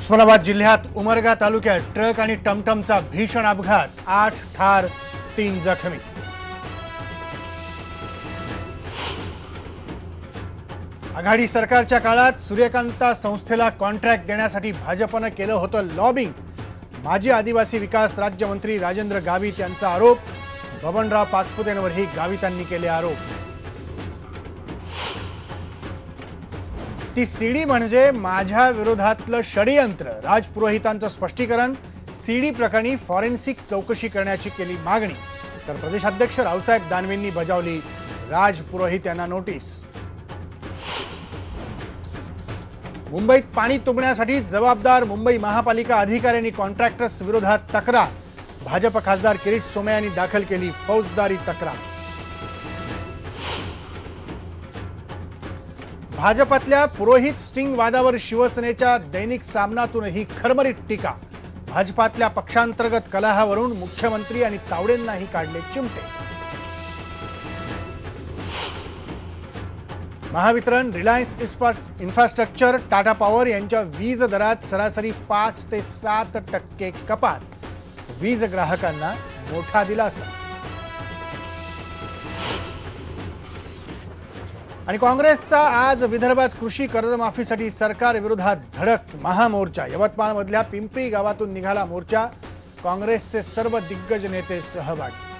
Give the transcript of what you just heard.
उस्मानाबाद जिल्ह्यात उमरगा तालुक्यात ट्रक आणि टमटमचा भीषण अपघात, 8 ठार 3 जखमी। आघाडी सरकारच्या काळात सूर्यकांता संस्थेला कॉन्ट्रॅक्ट देण्यासाठी भाजपने केलं होतं लॉबिंग। माजी आदिवासी विकास राज्यमंत्री राजेंद्र गावित यांचा आरोप। बबनराव पाचपुतेंवरही गावितांनी केले आरोप। ती सीडी म्हणजे माझ्या विरोधातलं षडयंत्र, राजपुरोहितांचं स्पष्टीकरण। सीडी प्रकरणी फॉरेन्सिक चौकशी करण्याची केली मागणी, तर प्रदेशाध्यक्ष रावसाहेब दानवेंनी बजावली राजपुरोहित यांना नोटीस। मुंबईत पाणी तुंबण्यासाठी जबाबदार मुंबई महापालिका अधिकाऱ्यांनी कॉन्ट्रॅक्टर्स विरोधात तक्रार। भाजप खासदार किरीट सोमय्या यांनी दाखल केली फौजदारी तक्रार। भाजपातल्या पुरोहित स्टिंग वादावर शिवसेनेच्या दैनिक सामनातूनही खरमरीत टीका। भाजपातल्या पक्षांतर्गत कलहावरून मुख्यमंत्री आणि तावडेंनाही काढले चिमटे। Mahavitaran, Reliance infrastructure, Tata power यांच्या वीज दरात सरासरी 5 ते 7% कपात। वीज ग्राहकांना मोठा दिलासा। आणि काँग्रेसचा आज विदर्भात कृषी कर्जमाफीसाठी सरकार विरोधात धडक महामोर्चा। यवतमाळमधल्या पिंपरी गावातून निघाला मोर्चा। काँग्रेसचे सर्व दिग्गज नेते सहभागी।